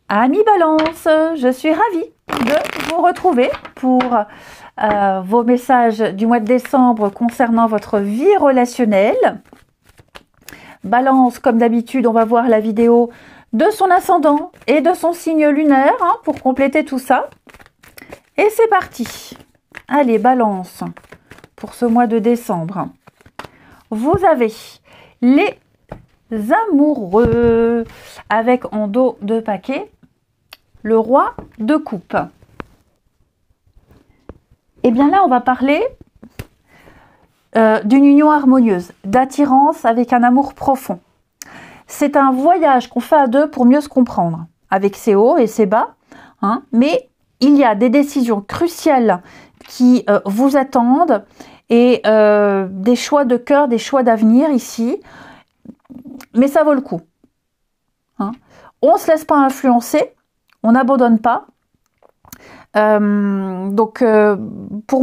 Amis Balance, je suis ravie de vous retrouver pour vos messages du mois de décembre concernant votre vie relationnelle. Balance, comme d'habitude, on va voir la vidéo de son ascendant et de son signe lunaire pour compléter tout ça. Et c'est parti. Allez, Balance, pour ce mois de décembre. Vous avez les amoureux avec en dos de paquet le roi de coupe. Et bien là, on va parler d'une union harmonieuse, d'attirance avec un amour profond. C'est un voyage qu'on fait à deux pour mieux se comprendre, avec ses hauts et ses bas, mais il y a des décisions cruciales qui vous attendent et des choix de cœur, des choix d'avenir ici, mais ça vaut le coup. On ne se laisse pas influencer, on n'abandonne pas. Pour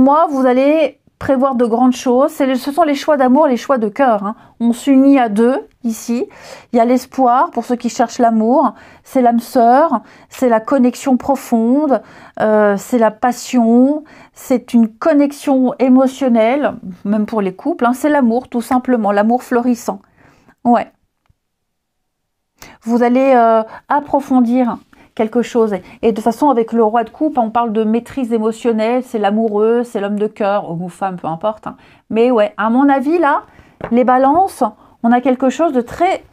moi, vous allez prévoir de grandes choses. Ce sont les choix d'amour, les choix de cœur. On s'unit à deux ici. Il y a l'espoir pour ceux qui cherchent l'amour. C'est l'âme sœur, c'est la connexion profonde, c'est la passion, c'est une connexion émotionnelle, même pour les couples. C'est l'amour, tout simplement, l'amour florissant. Ouais. Vous allez approfondir quelque chose. Et de toute façon, avec le roi de coupe, on parle de maîtrise émotionnelle, c'est l'amoureux, c'est l'homme de cœur, homme ou femme, peu importe. Mais ouais, à mon avis, là, les balances, on a quelque chose de très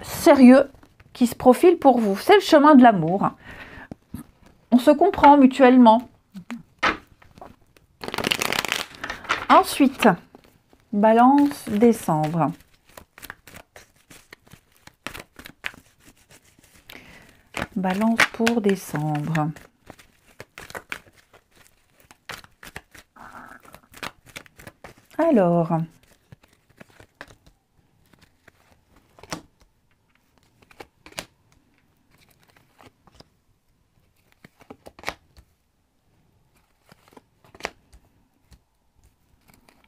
sérieux qui se profile pour vous. C'est le chemin de l'amour. On se comprend mutuellement. Ensuite, balance décembre. Balance pour décembre. Alors,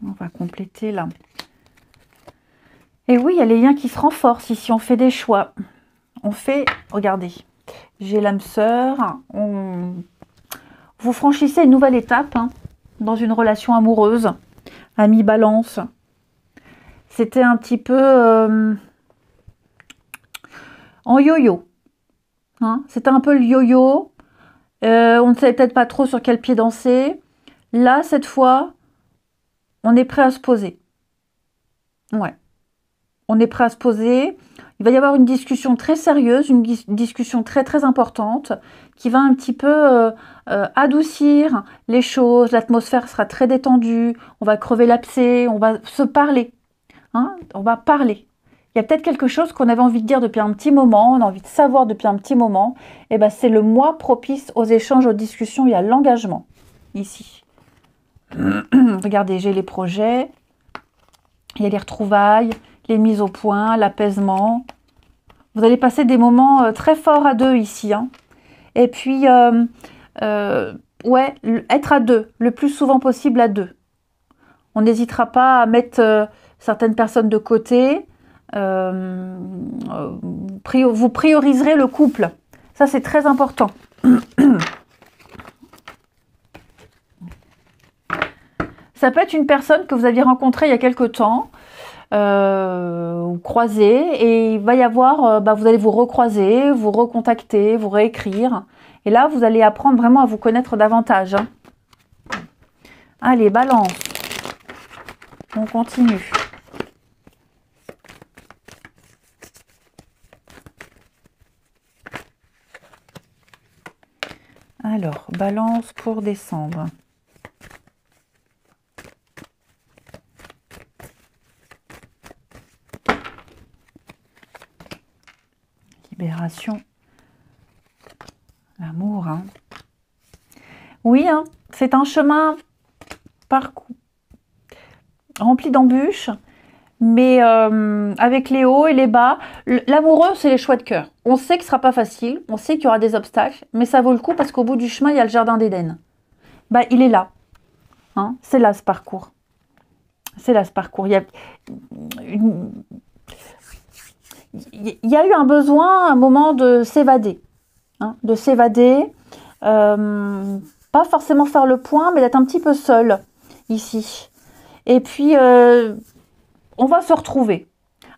on va compléter là. Et oui, il y a les liens qui se renforcent ici. On fait des choix. On fait, regardez, j'ai l'âme sœur. Vous franchissez une nouvelle étape dans une relation amoureuse. Ami Balance. C'était un petit peu en yo-yo. C'était un peu le yo-yo. On ne savait peut-être pas trop sur quel pied danser. Là, cette fois, on est prêt à se poser. Ouais. On est prêt à se poser. Il va y avoir une discussion très sérieuse, une discussion très très importante qui va un petit peu adoucir les choses. L'atmosphère sera très détendue. On va crever l'abcès. On va se parler. On va parler. Il y a peut-être quelque chose qu'on avait envie de dire depuis un petit moment. On a envie de savoir depuis un petit moment. Et ben c'est le mois propice aux échanges, aux discussions. Il y a l'engagement ici. Regardez, j'ai les projets. Il y a les retrouvailles, les mises au point, l'apaisement. Vous allez passer des moments très forts à deux ici. Et puis, ouais, être à deux, le plus souvent possible à deux. On n'hésitera pas à mettre certaines personnes de côté. Vous prioriserez le couple. Ça, c'est très important. Ça peut être une personne que vous aviez rencontrée il y a quelque temps, ou croisée, et il va y avoir, vous allez vous recroiser, vous recontacter, vous réécrire. Et là, vous allez apprendre vraiment à vous connaître davantage. Allez, balance. On continue. Alors, balance pour décembre. Libération. L'amour. Oui, c'est un chemin rempli d'embûches, mais avec les hauts et les bas. L'amoureux, c'est les choix de cœur. On sait que ce ne sera pas facile, on sait qu'il y aura des obstacles, mais ça vaut le coup parce qu'au bout du chemin, il y a le jardin d'Éden. Il est là. C'est là ce parcours. C'est là ce parcours. Il y a eu un besoin, un moment de s'évader. hein, de s'évader, pas forcément faire le point, mais d'être un petit peu seul ici. Et puis, on va se retrouver.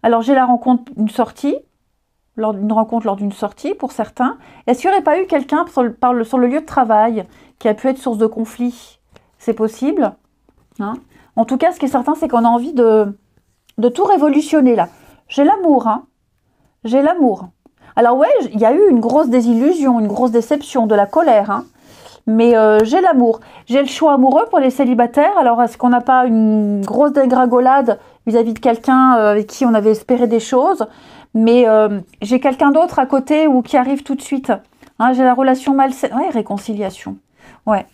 Alors, j'ai la rencontre, une sortie, lors d'une sortie pour certains. Est-ce qu'il n'y aurait pas eu quelqu'un sur le lieu de travail qui a pu être source de conflit? C'est possible, hein. En tout cas, ce qui est certain, c'est qu'on a envie de tout révolutionner là. J'ai l'amour, hein. J'ai l'amour. Alors ouais, il y a eu une grosse désillusion, une grosse déception, de la colère, hein. Mais j'ai l'amour. J'ai le choix amoureux pour les célibataires. Alors, est-ce qu'on n'a pas une grosse dégringolade vis-à-vis de quelqu'un avec qui on avait espéré des choses? Mais j'ai quelqu'un d'autre à côté ou qui arrive tout de suite. Hein, j'ai la relation malsaine. Ouais, réconciliation. Ouais.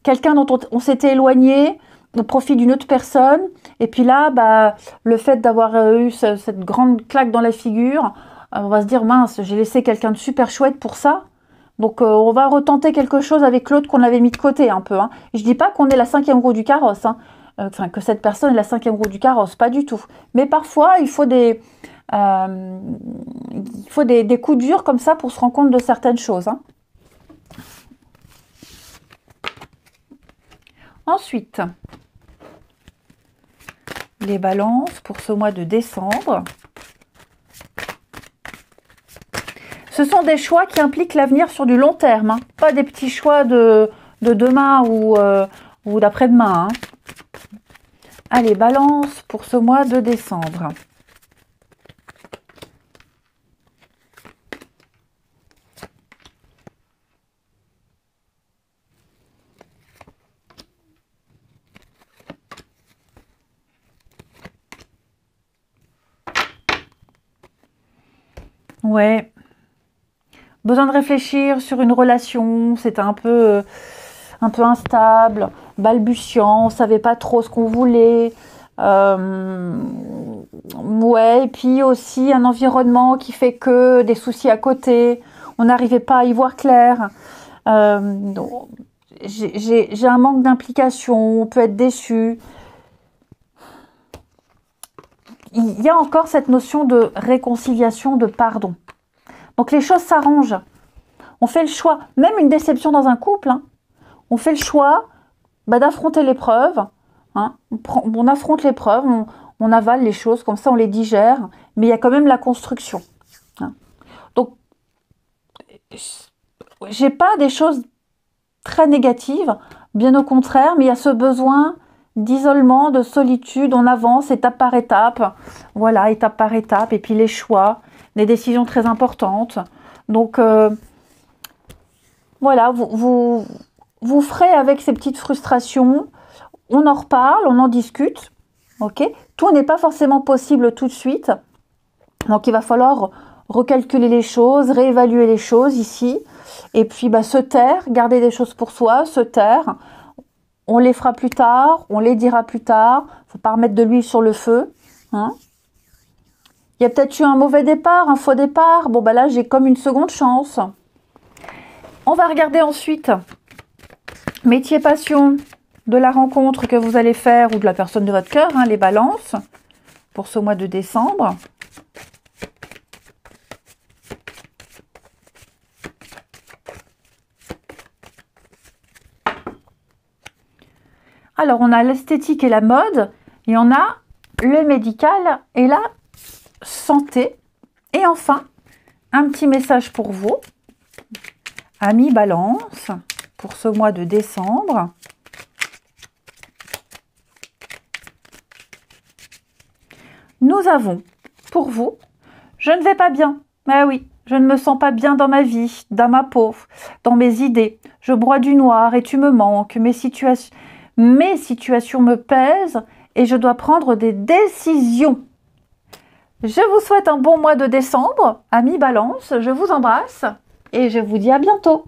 Quelqu'un dont on s'était éloigné au profit d'une autre personne. Et puis là, bah, le fait d'avoir eu cette grande claque dans la figure, on va se dire, mince, j'ai laissé quelqu'un de super chouette pour ça. Donc on va retenter quelque chose avec l'autre qu'on avait mis de côté un peu, hein. Je dis pas qu'on est la 5e roue du carrosse, hein. Enfin que cette personne est la 5e roue du carrosse, pas du tout. Mais parfois il faut des coups durs comme ça pour se rendre compte de certaines choses, hein. Ensuite, les balances pour ce mois de décembre. Ce sont des choix qui impliquent l'avenir sur du long terme, hein. Pas des petits choix de demain ou d'après-demain, hein. Allez, balance pour ce mois de décembre. Ouais. Besoin de réfléchir sur une relation, c'était un peu instable, balbutiant, on ne savait pas trop ce qu'on voulait. Ouais, et puis aussi un environnement qui fait que des soucis à côté, on n'arrivait pas à y voir clair. J'ai un manque d'implication, on peut être déçu. Il y a encore cette notion de réconciliation, de pardon. Donc les choses s'arrangent. On fait le choix, même une déception dans un couple, hein, on fait le choix d'affronter l'épreuve, hein, on affronte l'épreuve, on avale les choses, comme ça on les digère, mais il y a quand même la construction, hein. Donc, j'ai pas des choses très négatives, bien au contraire, mais il y a ce besoin d'isolement, de solitude, on avance étape par étape, voilà, étape par étape, et puis les choix, des décisions très importantes. Donc, voilà, vous ferez avec ces petites frustrations, on en reparle, on en discute, ok? Tout n'est pas forcément possible tout de suite, donc il va falloir recalculer les choses, réévaluer les choses ici, et puis se taire, garder des choses pour soi, se taire. On les fera plus tard, on les dira plus tard, faut pas remettre de l'huile sur le feu, hein. Il y a peut-être eu un mauvais départ, un faux départ, bon là j'ai comme une seconde chance. On va regarder ensuite métier, passion de la rencontre que vous allez faire ou de la personne de votre cœur, hein, les balances, pour ce mois de décembre. Alors, on a l'esthétique et la mode, et on a le médical et la santé. Et enfin, un petit message pour vous, amis Balance, pour ce mois de décembre. Nous avons, pour vous, je ne vais pas bien. Ah oui, je ne me sens pas bien dans ma vie, dans ma peau, dans mes idées. Je broie du noir et tu me manques. Mes situations me pèsent et je dois prendre des décisions. Je vous souhaite un bon mois de décembre, amis Balance. Je vous embrasse et je vous dis à bientôt.